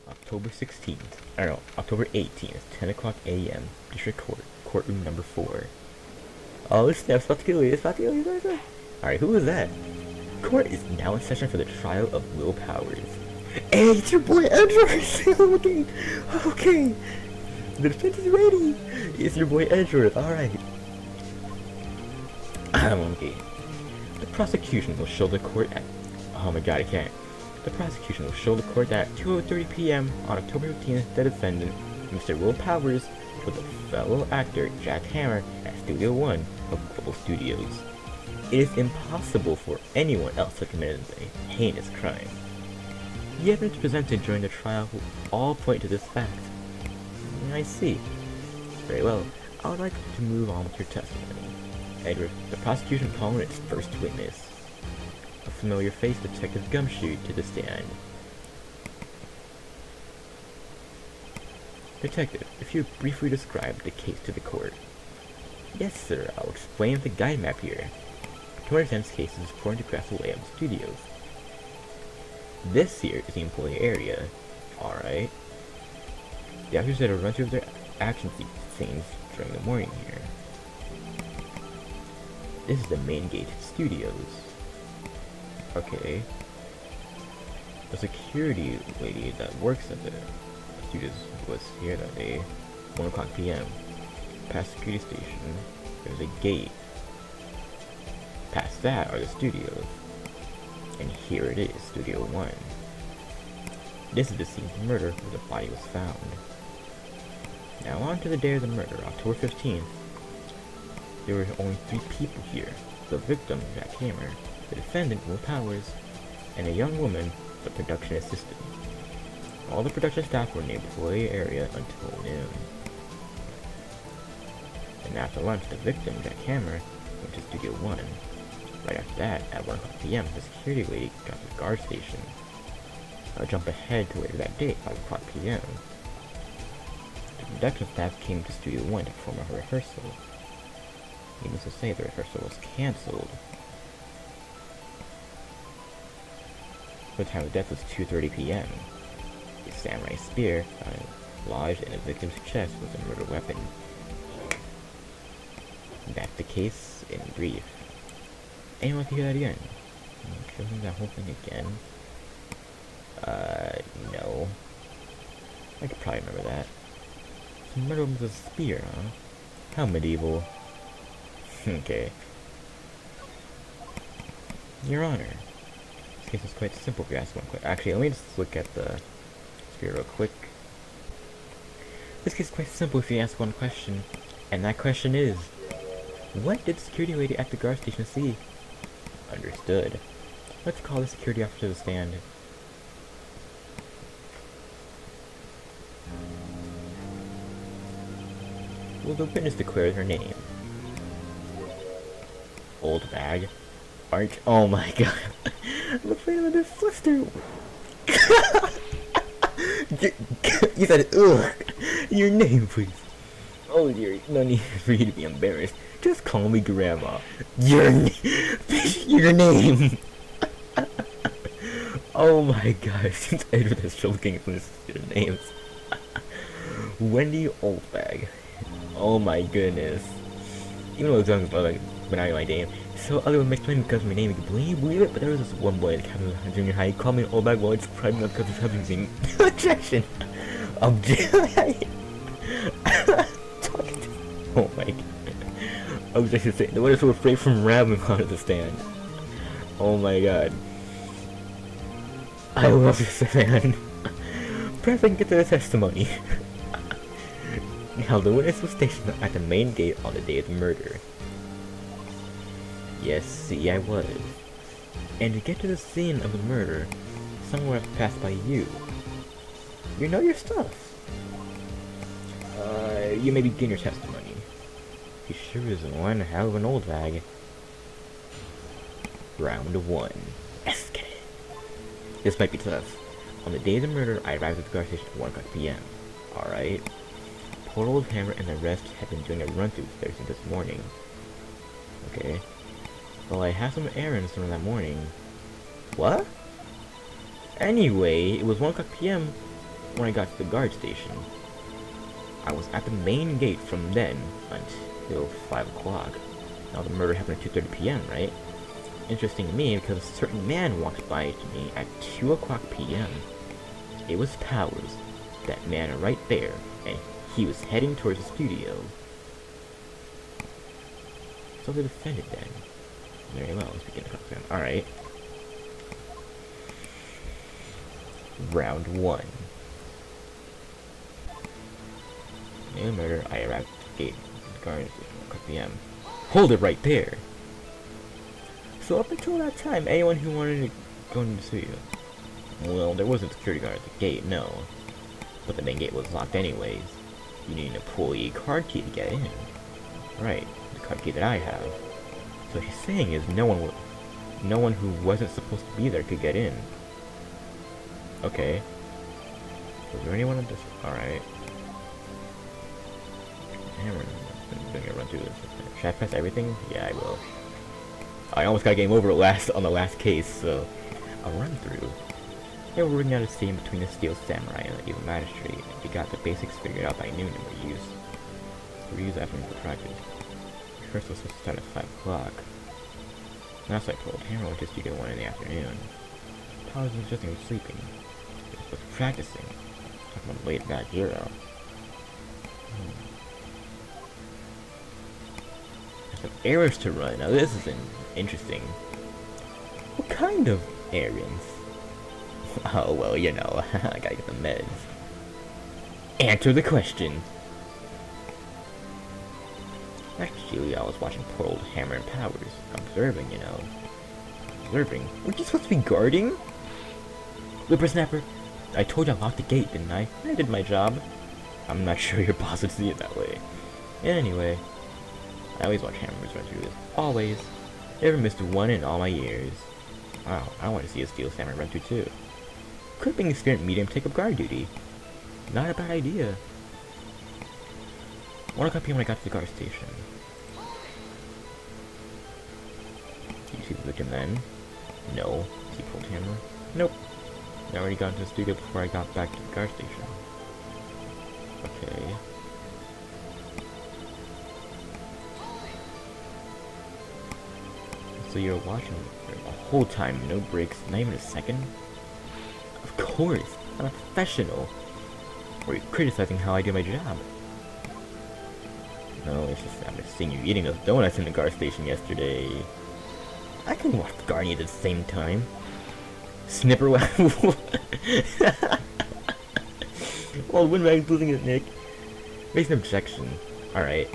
October 16th, I don't know, October 18th, 10 o'clock a.m., District Court, courtroom number 4. Oh, snap, about to get away, it's about to get away. Alright, who was that? Court is now in session for the trial of Will Powers. Hey, it's your boy Edgeworth! Okay, okay. The defense is ready. It's your boy Edgeworth, alright. Okay. The prosecution will show the court at... Oh my god, I can't. The prosecution will show the court that at 2:30 p.m. on October 15th, the defendant, Mr. Will Powers, was a fellow actor, Jack Hammer, at Studio One of Global Studios. It is impossible for anyone else to commit a heinous crime. The evidence presented during the trial will all point to this fact. I see. Very well. I would like to move on with your testimony. Edward, the prosecution calling its first witness. A familiar face, Detective Gumshoe, to the stand. Detective, if you briefly describe the case to the court. Yes, sir. I'll explain the guide map here. 210's case is according to graph the layout of the studios. This here is the employee area. Alright. The actors that are run through their action scenes during the morning here. This is the main gate to the studios. Okay. The security lady that works at the studios was here that day. 1 o'clock p.m. Past security station, there's a gate. Past that are the studios. And here it is, Studio 1. This is the scene of the murder where the body was found. Now on to the day of the murder, October 15th. There were only 3 people here. The victim, Jack Hammer, the defendant, Will Powers, and a young woman, the production assistant. All the production staff were in the employee area until noon. And after lunch, the victim, Jack Hammer, went to Studio 1. Right after that, at 1 o'clock p.m., the security lady got to the guard station. I'll jump ahead to later that day, 5 o'clock p.m. The production staff came to Studio 1 to perform a rehearsal. Needless to say, the rehearsal was cancelled. The time of death was 2:30 p.m. A samurai spear found lodged in the victim's chest was a murder weapon. That's the case in brief. Anyone can hear that again? Killing that whole thing again? No. I could probably remember that. The murder was a spear, huh? How medieval. Okay. Your Honor. This case is quite simple if you ask one quick. Actually, let me just look at the spear real quick. This case is quite simple if you ask one question. And that question is, what did the security lady at the guard station see? Understood. Let's call the security officer to the stand. Will the witness declare her name? Old bag. Arch. Oh my god. I'm afraid I'm a bit flustered. You said, ugh. Your name, please. Oh dear, no need for you to be embarrassed. Just call me Grandma. Your name. Oh my god, since Edward is choking from his names. Wendy Oldbag. Oh my goodness. Even though it's like when I my name. So other would make fun because my name, can you believe it? But there was this one boy at junior high, he called me Oldbag while it's probably not because of having objection. Objection. Oh my god. I was actually saying, the one is so afraid from ramming onto the stand. Oh my god. I love this man. Perhaps I can get to the testimony. Now, the witness was stationed at the main gate on the day of the murder. Yes, see, I was. And to get to the scene of the murder, someone would have passed by you. You know your stuff. You may begin your testimony. He sure is one hell of an old bag. Round 1. Let's get it. This might be tough. On the day of the murder, I arrived at the guard station at 1 o'clock p.m. Alright. Poor old Hammer and the rest had been doing a run-through there since this morning. Okay. Well, I had some errands from that morning. What? Anyway, it was 1 o'clock p.m. when I got to the guard station. I was at the main gate from then until 5 o'clock. Now the murder happened at 2:30 p.m., right? Interesting to me because a certain man walked by to me at 2 o'clock p.m. It was Powers, that man right there, and he was heading towards the studio. So the defendant then. Very well, let's begin the program. Alright. Round 1. In murder, I arrived at the gate. Guard at p.m. Hold it right there! So up until that time, anyone who wanted to go into the studio. Well, there wasn't a security guard at the gate, no. But the main gate was locked anyways. You need an employee card key to get in. Right, the card key that I have. So what he's saying is no one who wasn't supposed to be there could get in. Okay. Was there anyone at this? Alright. I'm gonna run through this. Should I press everything? Yeah, I will. I almost got game over on the last case, so I'll run through. They were working out a scene between the Steel Samurai and the Evil Magistrate. If you got the basics figured out by noon, and were used after for practice. First was supposed to start at 5 o'clock. That's what I told Hammer went to studio 1 in the afternoon. Powers was just sleeping. He was supposed to be practicing. Talking about laid back hero. Some errands to run. Now this is interesting. What kind of errands? Oh well, you know, I gotta get the meds. Answer the question. Actually, I was watching poor old Hammer and Powers. Observing, you know. Observing? Weren't you supposed to be guarding? Whippersnapper, I told you I locked the gate, didn't I? I did my job. I'm not sure your boss would see it that way. Anyway, I always watch Hammers run through this. Always. Never missed one in all my years. Wow, I want to see a Steel Samurai run through too. Could bring the Spirit Medium take up guard duty. Not a bad idea. 1 o'clock p.m. when I got to the guard station. Do you see the victim then? No. Is he pulled Hammer? Nope. I already got into the studio before I got back to the guard station. Okay. So you're watching the whole time, no breaks, not even a second? Of course, I'm a professional. Or you're criticizing how I do my job. No, it's just I'm just seeing you eating those donuts in the guard station yesterday. I can watch the guard at the same time. Snipper Well, Windbag's losing his nick. Raise an objection. Alright.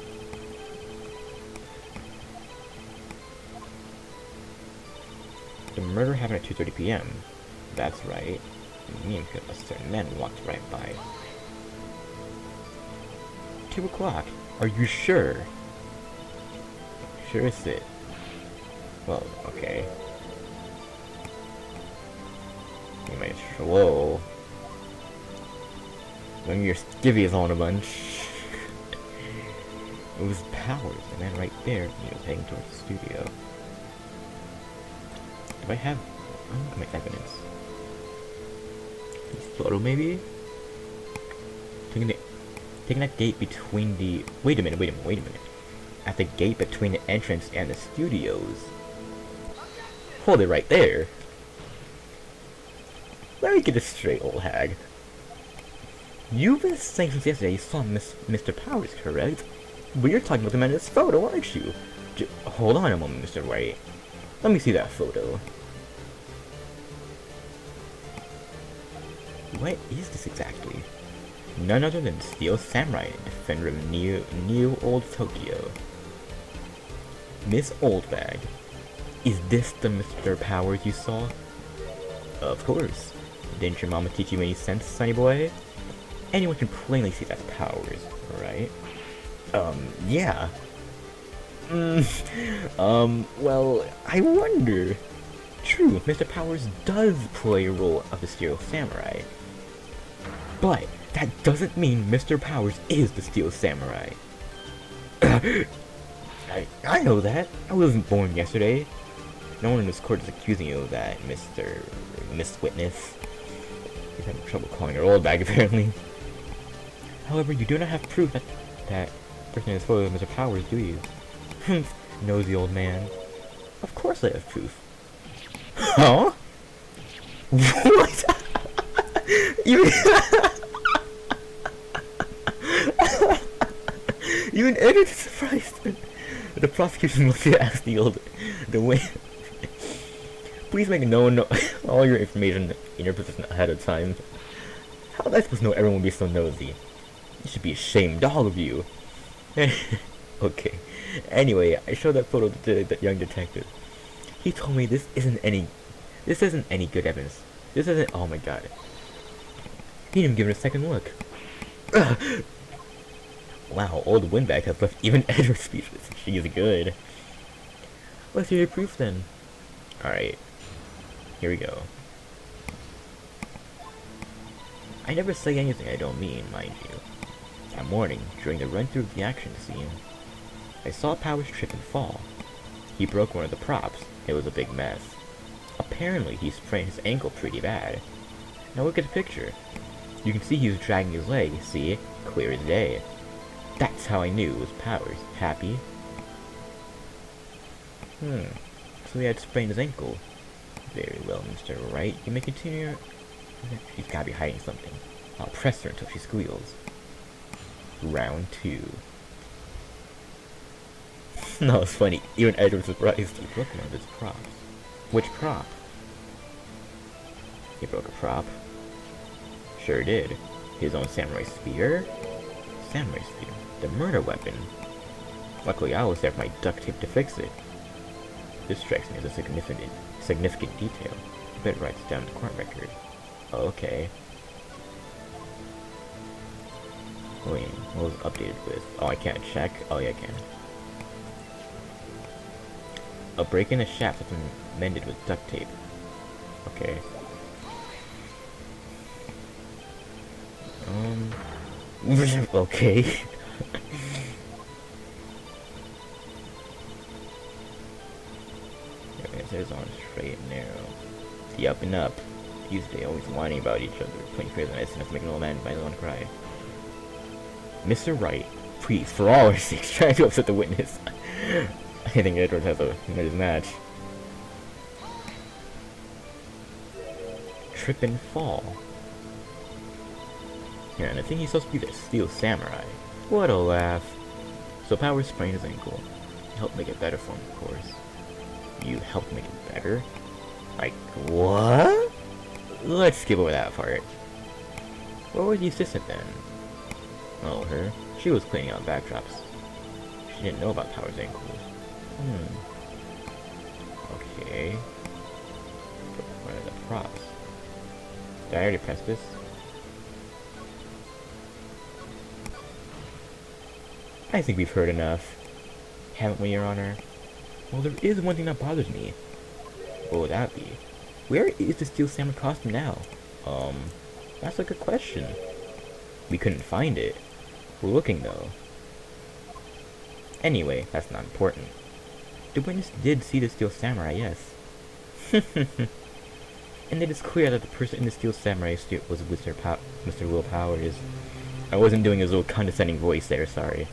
The murder happened at 2:30 p.m. That's right. Me and a certain man walked right by. 2 o'clock. Are you sure? Sure is it? Well, okay. You might slow. When your skivvy is on a bunch. It was Powers, the man right there. He was heading towards the studio. Do I have... oh, my evidence. This photo, maybe? Taking that gate between the... Wait a minute. At the gate between the entrance and the studios. Hold it right there. Let me get this straight, old hag. You've been saying since yesterday you saw Mr. Powers, correct? But you're talking about the man in this photo, aren't you? Hold on a moment, Mr. White. Let me see that photo. What is this exactly? None other than Steel Samurai, defender of New Old Tokyo. Miss Oldbag. Is this the Mr. Powers you saw? Of course. Didn't your mama teach you any sense, sonny boy? Anyone can plainly see that's Powers, right? Yeah. Well, I wonder. True, Mr. Powers does play a role of the Steel Samurai. But that doesn't mean Mr. Powers is the Steel Samurai. I know that. I wasn't born yesterday. No one in this court is accusing you of that, Miss Witness. He's having trouble calling her old bag, apparently. However, you do not have proof that person in this photo is Mr. Powers, do you? Humph, nosy old man. Of course I have proof. Huh? What? Even even Edward is surprised. The prosecution must have asked the way. Please make known all your information in your position ahead of time. How am I supposed to know everyone would be so nosy? You should be ashamed, all of you. Okay. Anyway, I showed that photo to the young detective. He told me this isn't any good evidence. This isn't. Oh my god. He didn't even give it a second look. Wow, old Windbag has left even Edward speechless. She's good. Let's hear your proof then. Alright. Here we go. I never say anything I don't mean, mind you. That morning, during the run-through of the action scene, I saw Powers trip and fall. He broke one of the props. It was a big mess. Apparently, he sprained his ankle pretty bad. Now look at the picture. You can see he was dragging his leg, see? Clear as day. That's how I knew it was Powers. Happy? So he had sprained his ankle. Very well, Mr. Wright. You may continue. She's gotta be hiding something. I'll press her until she squeals. Round 2. No, it's funny. Even Edward was surprised. He broke one of his props. Which prop? He broke a prop. Sure did. His own samurai spear? Samurai spear. The murder weapon. Luckily I was there with my duct tape to fix it. This strikes me as a significant detail. I bet it writes down the court record. Okay. Wait, what was it updated with? Oh, I can't check? Oh yeah, I can. A break in a shaft has been mended with duct tape. Okay. Okay. It says on straight and narrow. The up and up. Tuesday, always whining about each other, playing crazy on SNS, making an old man might want to cry. Mr. Wright, please, for all our sakes, try to upset the witness. I think Edward has a his match. Trip and fall. Yeah, and I think he's supposed to be the Steel Samurai. What a laugh. So Powers sprained his ankle. You helped make it better for him, of course. You helped make it better? Like, what? Let's skip over that part. Where was the assistant then? Oh, her? She was cleaning out backdrops. She didn't know about Powers' ankles. Okay. What are the props? Did I already press this? I think we've heard enough. Haven't we, Your Honor? Well, there is one thing that bothers me. What would that be? Where is the Steel Samurai costume now? That's a good question. We couldn't find it. We're looking, though. Anyway, that's not important. The witness did see the Steel Samurai, yes. And it is clear that the person in the Steel Samurai suit was Mr. Will Powers. I wasn't doing his little condescending voice there, sorry.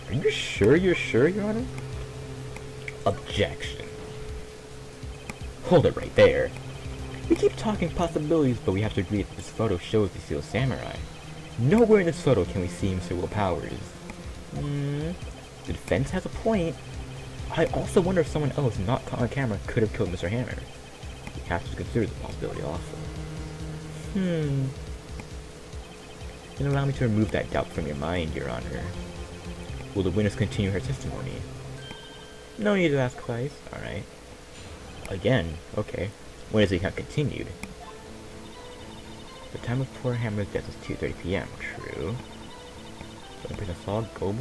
Are you sure you're sure, Your Honor? Objection. Hold it right there. We keep talking possibilities, but we have to agree that this photo shows the Steel Samurai. Nowhere in this photo can we see Mr. Will Powers. The defense has a point. I also wonder if someone else not caught on camera could have killed Mr. Hammer. We have to consider the possibility also. Then allow me to remove that doubt from your mind, Your Honor. Will the witness continue her testimony? No need to ask twice. Alright. Again, okay. When is the account continued? The time of poor Hammer's death was 2:30 p.m. True. So the person saw go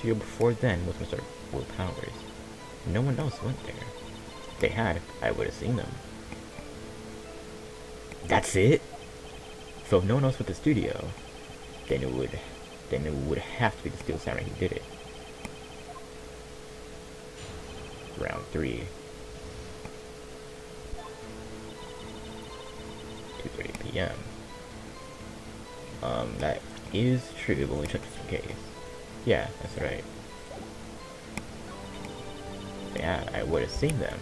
to before then was Mr. Will Powers. No one else went there. If they had, I would have seen them. That's it? So if no one else went to the studio, then it would have to be the Steel Samurai who did it. Round 3. 2:30 p.m. p.m. That is true, but we check just in case. Yeah, that's right. Yeah, I would have seen them.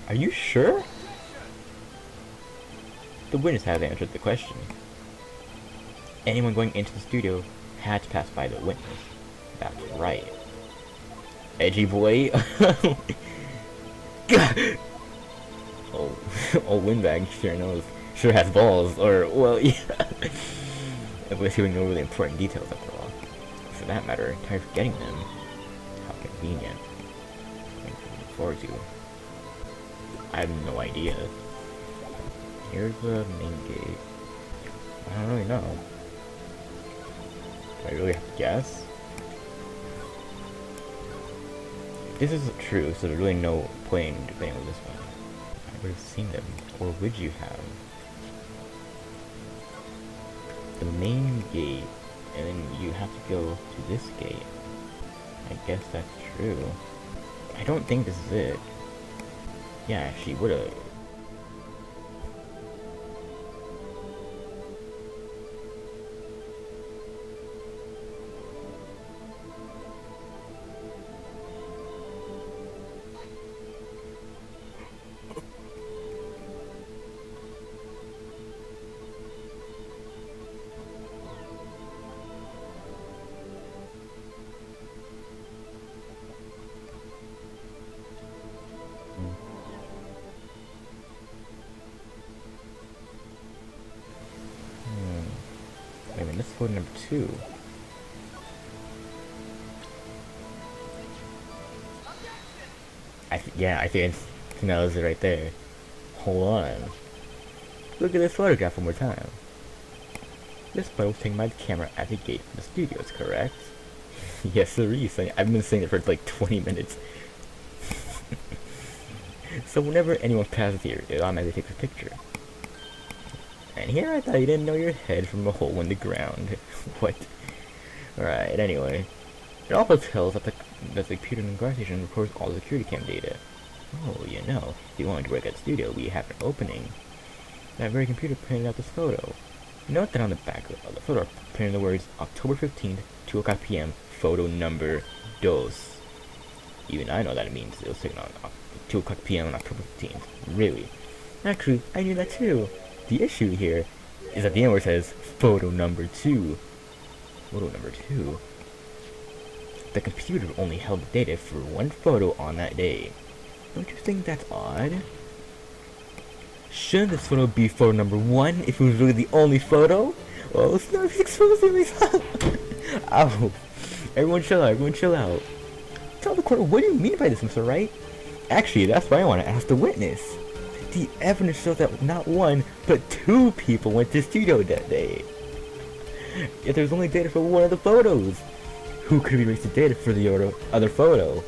Are you sure? The witness has answered the question. Anyone going into the studio had to pass by the witness. That's right. Edgy boy. God. Oh, Windbag sure knows. Sure has balls, or, well, yeah. It was hearing no really important details after all. For that matter, tired of getting them. How convenient. Something to look forward to. I have no idea. Here's the main gate. I don't really know. Do I really have to guess? This is true, so there's really no point in debating with this one. I would have seen them, or would you have? The main gate, and then you have to go to this gate. I guess that's true. I don't think this is it. Yeah, she would have. Wait a minute, this is photo number 2. I think that was it right there. Hold on. Look at this photograph one more time. This photo was taken by the camera at the gate from the studios, correct? Yes, sir. I've been saying it for like 20 minutes. So whenever anyone passes here, it automatically takes a picture. And here I thought you didn't know your head from a hole in the ground. What? Alright, anyway. It also tells that the computer in the guard station records all the security cam data. Oh, you know, if you wanted to work at the studio, we have an opening. That very computer printed out this photo. Note that on the back of the photo printed the words October 15th, 2 o'clock p.m., photo number dos. Even I know that it means it was taken on 2 o'clock p.m. on October 15th. Really? Actually, I knew that too. The issue here is at the end where it says photo number 2. Photo number 2? The computer only held the data for one photo on that day. Don't you think that's odd? Shouldn't this photo be photo number 1 if it was really the only photo? Oh, Snarf's exposing myself! Ow. Everyone chill out. Tell the court, what do you mean by this, Mr. Wright? Actually, that's what I want to ask the witness. The evidence shows that not 1, but 2 people went to the studio that day. Yet there's only data for one of the photos. Who could erase the data for the other photo?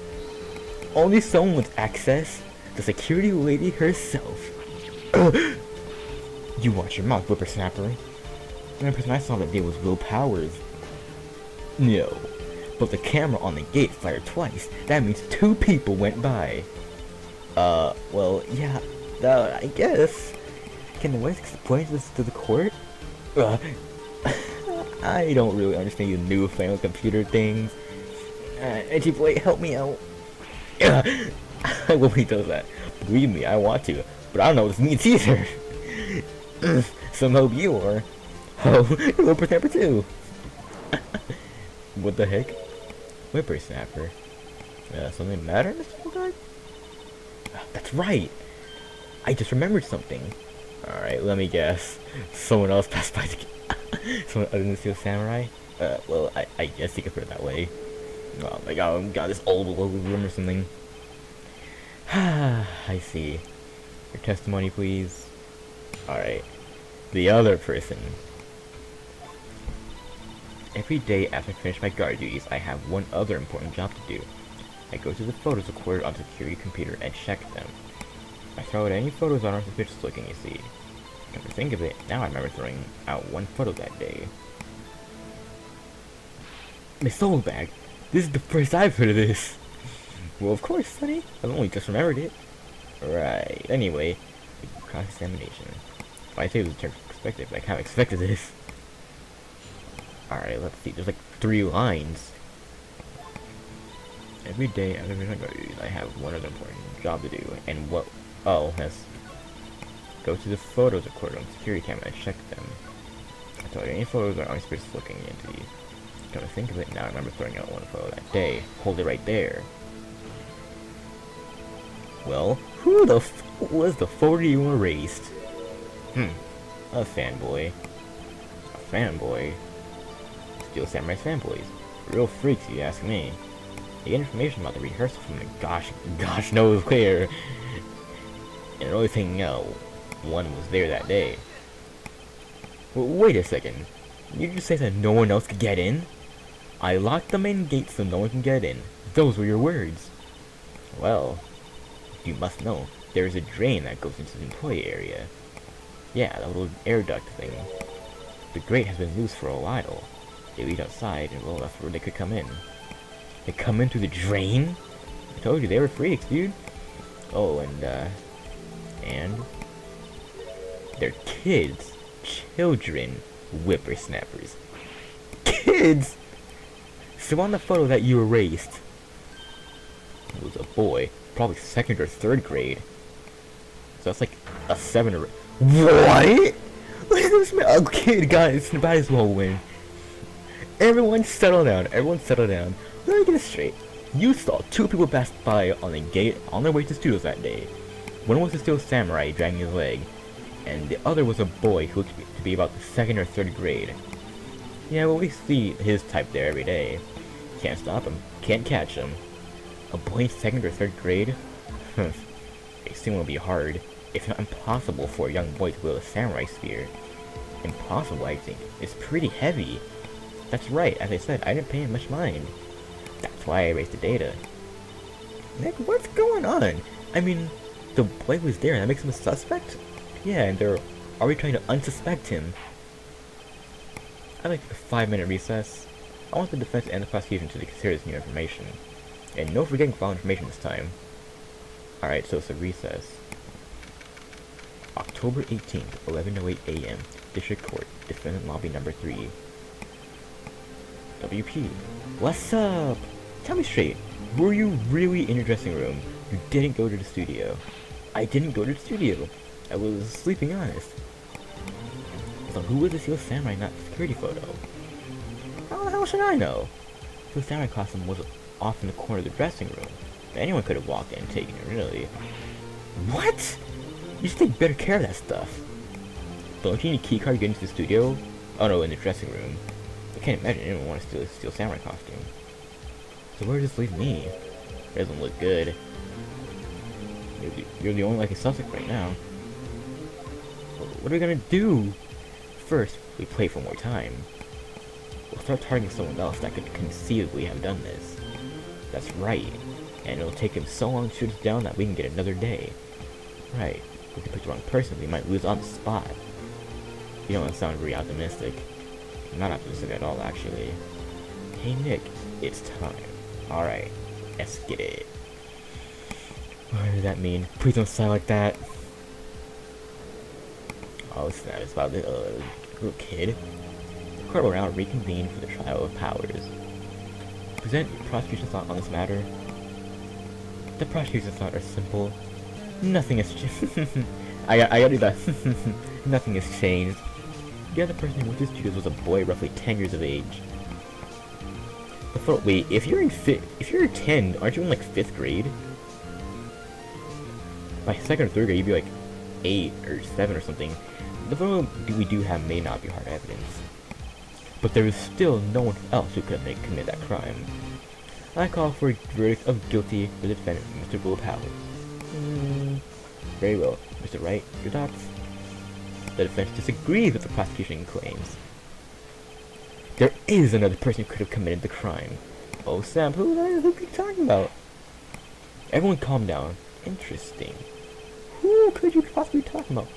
Only someone with access. The security lady herself. You watch your mouth, whippersnapper. The only person I saw that day was Will Powers. No. But the camera on the gate fired twice. That means 2 people went by. Well, yeah. I guess. Can the witness explain this to the court? I don't really understand you newfangled computer things. Edgy boy, help me out. I hope he does that. Believe me, I want to. But I don't know what this means either. Some hope you are. Oh, whippersnapper too. What the heck? Whippersnapper. Something matter, Mr. Bogart? That's right. I just remembered something. Alright, let me guess. Someone else passed by the someone other than the Steel Samurai? Well, I guess you could put it that way. Oh my god, this old room or something. I see. Your testimony, please. Alright. The other person. Every day after I finish my guard duties, I have one other important job to do. I go to the photos recorded on the security computer and check them. I throw out any photos on our suspicious looking, you see. Come to think of it, now I remember throwing out one photo that day. Miss Soulbag, this is the first I've heard of this. Well, of course, Sonny. I've only just remembered it. Right. Anyway, cross-examination. Well, I say it was expected, but I kind of expected this. Alright, let's see. There's like 3 lines. Every day after I have one other important job to do. And what? Oh, yes. Go to the photos recorded on the security camera and check them. I told you, any photos are always looking into you. Come to think of it now, I remember throwing out one photo that day. Hold it right there. Well, who the f was the photo you erased? A fanboy. A fanboy? Steel Samurai's fanboys. Real freaks, if you ask me. They get information about the rehearsal from the gosh knows where. And the only thing, one was there that day. Wait a second. You just say that no one else could get in? I locked the main gate so no one can get in. Those were your words. Well, you must know, there is a drain that goes into the employee area. Yeah, that little air duct thing. The grate has been loose for a while. They lead outside, and well, that's where they could come in. They come in through the drain? I told you, they were freaks, dude. Oh, and they're kids. Children. Whippersnappers. Kids! So on the photo that you erased, it was a boy, probably 2nd or 3rd grade. So that's like a 7 or... What? Look at this man. Oh, kid, guys, might as well win. Everyone settle down. Everyone settle down. Let me get this straight. You saw 2 people pass by on the gate on their way to studios that day. One was a Steel Samurai dragging his leg, and the other was a boy who looked to be about the 2nd or 3rd grade. Yeah, well, we see his type there every day. Can't stop him. Can't catch him. A boy in 2nd or 3rd grade? It seems will be hard, if not impossible, for a young boy to wield a samurai spear. Impossible, I think. It's pretty heavy. That's right, as I said, I didn't pay him much mind. That's why I erased the data. Nick, what's going on? I mean, the boy was there and that makes him a suspect? Yeah, and they're already trying to unsuspect him. I'd like to take a 5-minute recess. I want the defense and the prosecution to consider this new information. And no forgetting file information this time. Alright, so it's a recess. October 18th, 11:08 a.m. District Court, Defendant Lobby Number 3. WP. What's up? Tell me straight, were you really in your dressing room? You didn't go to the studio. I didn't go to the studio. I was sleeping honest. So who was the Steel Samurai not the security photo? How the hell should I know? The Samurai costume was off in the corner of the dressing room. Anyone could have walked in and taken it, really. What? You should take better care of that stuff. Don't you need a keycard to get into the studio? Oh no, in the dressing room. I can't imagine anyone wants to steal a Steel Samurai costume. So where does this leave me? It doesn't look good. You're the only likely suspect right now. What are we gonna do? First, we play for more time. We'll start targeting someone else that could conceivably have done this. That's right. And it'll take him so long to shoot us down that we can get another day. Right. If we pick the wrong person, we might lose on the spot. You don't sound very optimistic. I'm not optimistic at all, actually. Hey Nick, it's time. Alright, let's get it. What does that mean? Please don't sound like that. Oh snap, it's about the little kid. The court will now reconvene for the trial of Powers. Present your prosecution's thought on this matter. The prosecution's thought are simple. Nothing has changed. I gotta do that. Nothing has changed. The other person who went to the studios was a boy roughly 10 years of age. But wait, if you're 10, aren't you in like 5th grade? By 2nd or 3rd grade, you'd be like 8 or 7 or something. The photo we do have may not be hard evidence. But there is still no one else who could have committed that crime. I call for a verdict of guilty for the defendant, Mr. Will Powers. Very well. Mr. Wright, your thoughts? The defense disagrees with the prosecution claims. There is another person who could have committed the crime. Oh Sam, who are you talking about? Everyone calm down. Interesting. Who could you possibly be talking about?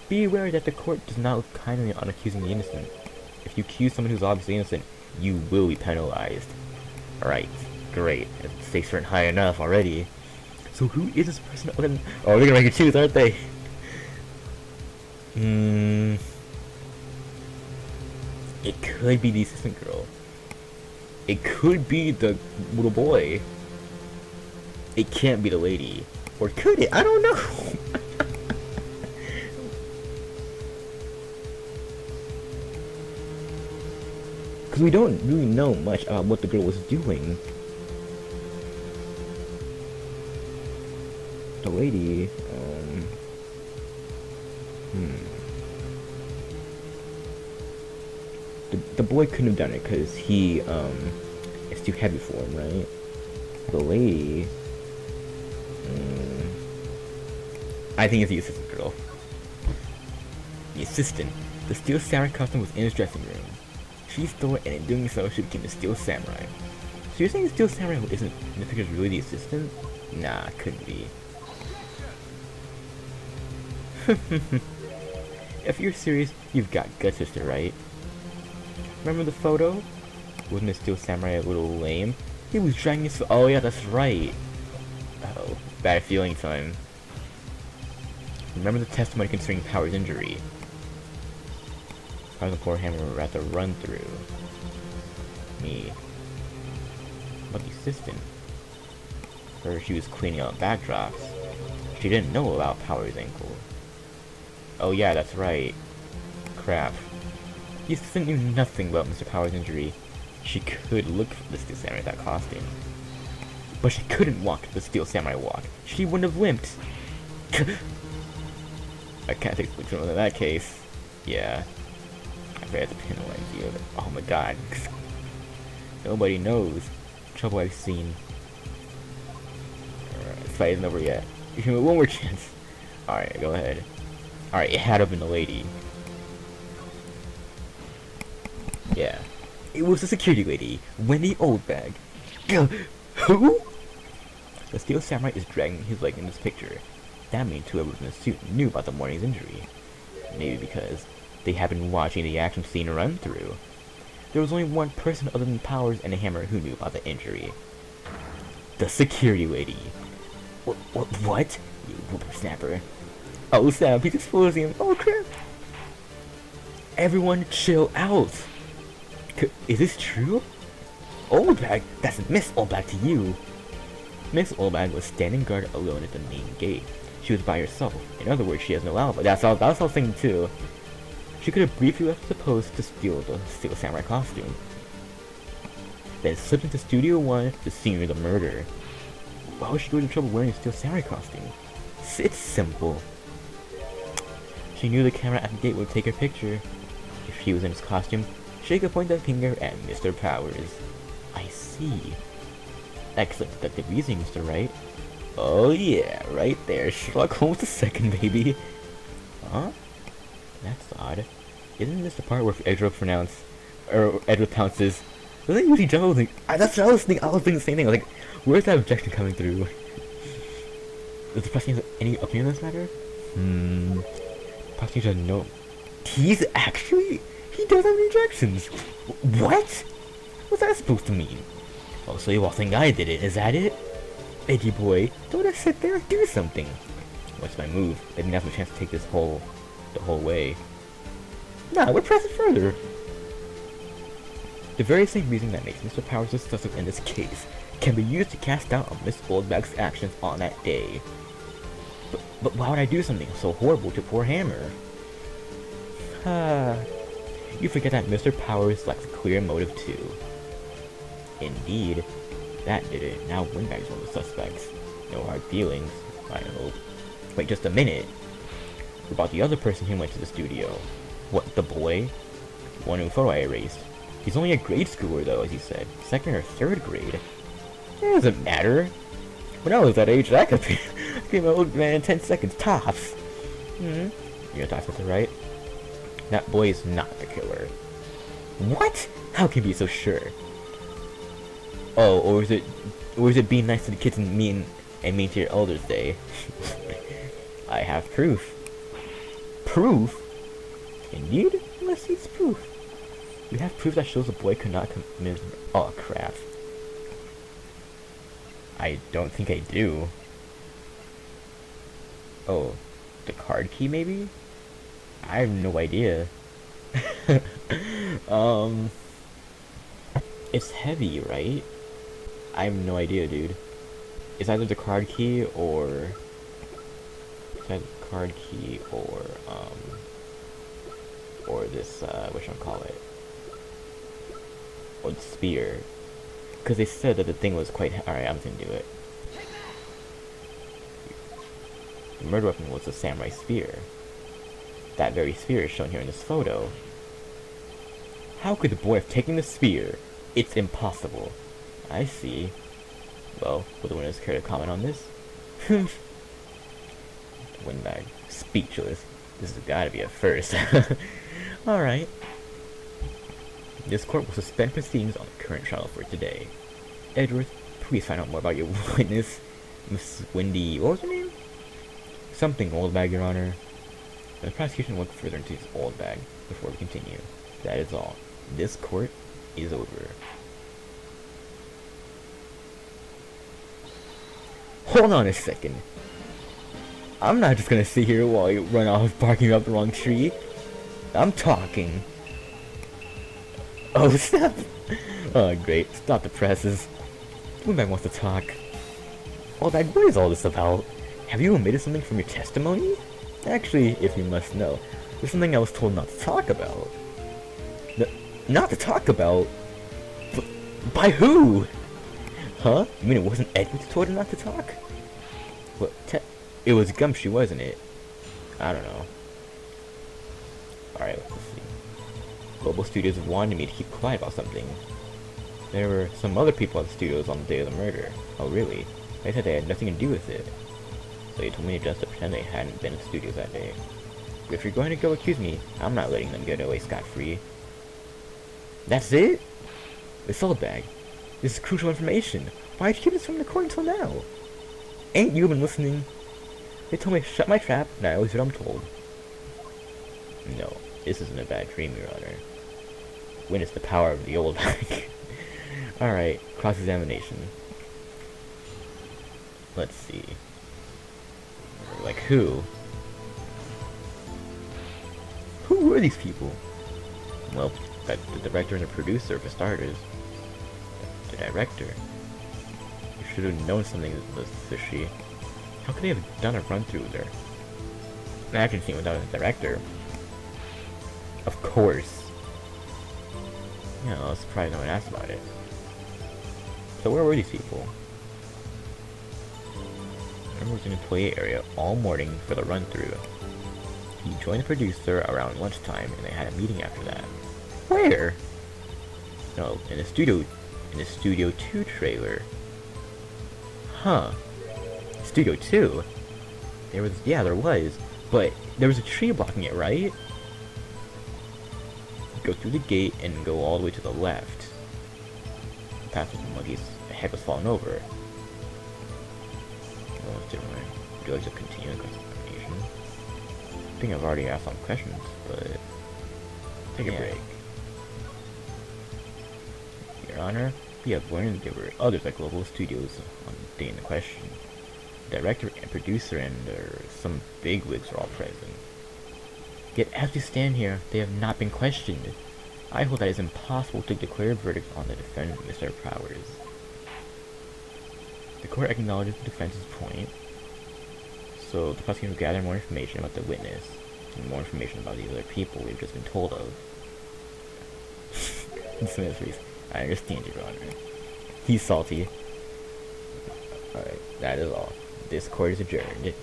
Be aware that the court does not look kindly on accusing the innocent. If you accuse someone who's obviously innocent, you will be penalized. Alright, great. The stakes aren't high enough already. So who is this person other than... Oh, they're gonna make you choose, aren't they? It could be the assistant girl. It could be the little boy. It can't be the lady. Or could it? I don't know. Because we don't really know much about what the girl was doing. The lady, The boy couldn't have done it because he, it's too heavy for him, right? The lady, I think it's the assistant girl. The assistant. The Steel Samurai costume was in his dressing room. She stole it, and in doing so, she became the Steel Samurai. So you're saying the Steel Samurai who isn't in the picture is really the assistant? Nah, couldn't be. If you're serious, you've got guts, sister, right? Remember the photo? Wasn't the Steel Samurai a little lame? He was dragging his... Oh yeah, that's right. Oh, bad feeling time. Remember the testimony concerning Power's injury? Powers and poor Hammer were at the run-through. Me. But the assistant. Her, she was cleaning out backdrops. She didn't know about Power's ankle. Oh yeah, that's right. Crap. The assistant knew nothing about Mr. Power's injury. She could look for the Steel Samurai in that costume. But she couldn't walk the Steel Samurai walk. She wouldn't have limped. I can't take the in that case. Yeah. I forgot to penalize you. Oh my god. Nobody knows the trouble I've seen. Alright, this fight isn't over yet. You can have one more chance. Alright, go ahead. Alright, it had to have been the lady. Yeah. It was the security lady, Wendy Oldbag. Who? The Steel Samurai is dragging his leg in this picture. That means whoever was in the suit knew about the morning's injury. Maybe because they had been watching the action scene run through. There was only one person other than Powers and the Hammer who knew about the injury. The security lady. What? You whippersnapper. Oh Sam, he's exposing him. Oh crap. Everyone chill out. Is this true? Oldbag? That's Miss Oldbag to you. Miss Oldbag was standing guard alone at the main gate. She was by herself. In other words, she has no alibi. That's all I was thinking too. She could have briefly left the post to steal the Steel Samurai costume. Then slipped into Studio 1 to see the murder. Why would she go to trouble wearing a Steel Samurai costume? It's simple. She knew the camera at the gate would take her picture. If she was in his costume, she could point that finger at Mr. Powers. I see. Excellent deductive reasoning, Mr. Wright. Oh yeah, right there. Sherlock Holmes II, baby. Huh? That's odd. Isn't this the part where Edward pounces? Doesn't he usually jump? That's what I was thinking. I was thinking the same thing. I was like, where's that objection coming through? Does the prosecutor have any opinion on this matter? Prosecutor doesn't know. He does have any objections. What? What's that supposed to mean? Oh, so you all think I did it? Is that it? Edgy boy, don't I sit there and do something? What's my move? They didn't have a chance to take the whole way. Nah, we're pressing further. The very same reason that makes Mr. Powers successful in this case can be used to cast doubt on Miss Oldbag's actions on that day. But why would I do something so horrible to poor Hammer? You forget that Mr. Powers lacks a clear motive too. Indeed, that did it. Now Windbag's one of the suspects. No hard feelings, I hope. Wait just a minute. What about the other person who went to the studio? What, the boy? One whose photo I erased. He's only a grade schooler though, as he said. 2nd or 3rd grade. It doesn't matter. When I was that age, I could be my old man in 10 seconds, tops. Your thoughts, Mr. Wright? That boy is not the killer. What? How can you be so sure? Oh, or is it being nice to the kids and mean to your elders day? I have proof. Proof? Indeed? Let's see its proof. You have proof that shows the boy could not commit. Oh crap. I don't think I do. Oh, the card key maybe? I have no idea. um, it's heavy, right? I have no idea, dude. It's either the card key or or this whatchamacallit, or the spear. Because they said that the thing was quite. Alright, I'm gonna do it. The murder weapon was a samurai spear. That very spear is shown here in this photo. How could the boy have taken the spear? It's impossible. I see. Well, will the winners care to comment on this? Windbag. Speechless. This has gotta be a first. Alright. This court will suspend proceedings on the current trial for today. Edgeworth, please find out more about your witness, Miss Wendy. What was her name? Something Oldbag, Your Honor. The prosecution will look further into this Oldbag before we continue. That is all. This court is over. Hold on a second. I'm not just gonna sit here while you run off barking up the wrong tree. I'm talking. Oh, stop! Oh, great. Stop the presses. Windbag wants to talk. Oldbag, what is all this about? Have you omitted something from your testimony? Actually, if you must know, there's something I was told not to talk about. Not to talk about? By who? Huh? You mean it wasn't Edward who told her not to talk? What? It was Gumshoe, wasn't it? I don't know. Alright, let's see. Global Studios wanted me to keep quiet about something. There were some other people at the studios on the day of the murder. Oh, really? They said they had nothing to do with it. So they told me just to pretend they hadn't been at the studios that day. But if you're going to go accuse me, I'm not letting them get away scot-free. That's it? It's Oldbag. This is crucial information. Why'd you keep this from the court until now? Ain't you been listening? They told me to shut my trap, and I always do what I'm told. No, this isn't a bad dream, Your Honor. Witness the power of the Oldbag. Alright, cross-examination. Let's see. Like who? Who were these people? Well, the director and the producer, for starters. The director? You should have known something was fishy. How could they have done a run-through there? An action scene without a director? Of course. Yeah, I was surprised no one asked about it. So where were these people? Remember was in the employee area all morning for the run-through. He joined the producer around lunchtime and they had a meeting after that. Where? No, in the Studio 2 trailer. Huh. Studio 2? There was, but there was a tree blocking it, right? Go through the gate and go all the way to the left. Past the monkey's head was falling over. Oh, it's different. Would you like to continue the conversation? I think I've already asked some questions, but take a break. Your Honor, we have learned there were others at Global Studios on the day in the question. The director and producer and some bigwigs are all present. Yet as we stand here, they have not been questioned. I hold that it is impossible to declare a verdict on the defendant, Mr. Powers. The court acknowledges the defense's point, so the prosecution will gather more information about the witness, and more information about these other people we've just been told of. I understand, Your Honor. He's salty. Alright, that is all. This court is adjourned.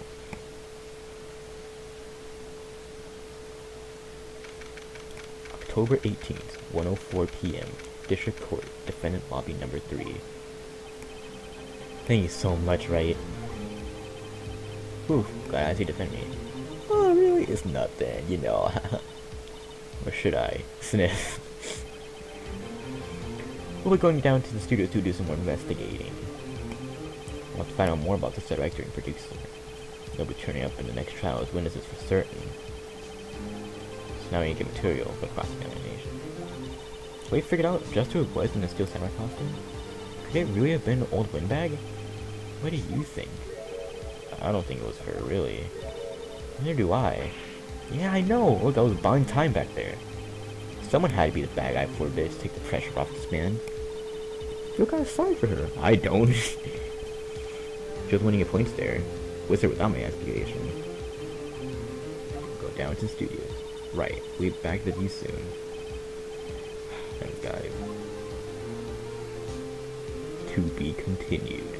October 18th, 1:04 p.m. District Court, Defendant Lobby Number 3. Thank you so much, right? Whew, glad you defend me. Oh, really? It's nothing, you know. Or should I? Sniff. We'll be going down to the studio to do some more investigating. I want to find out more about this director and producer. They'll be turning up in the next trial as witnesses for certain. So now we need to get material for cross-examination. So we figured out just who it was in the Steel Samurai costume? Could it really have been old Windbag? What do you think? I don't think it was her, really. Neither do I. Yeah, I know. Look, I was buying time back there. Someone had to be the bad guy for this to take the pressure off this man. Feel kind of sorry for her. I don't. She was winning at points there. With or without my aspiration. Go down to the studios. Right. We'll be back with you soon. Thanks, guys. To be continued.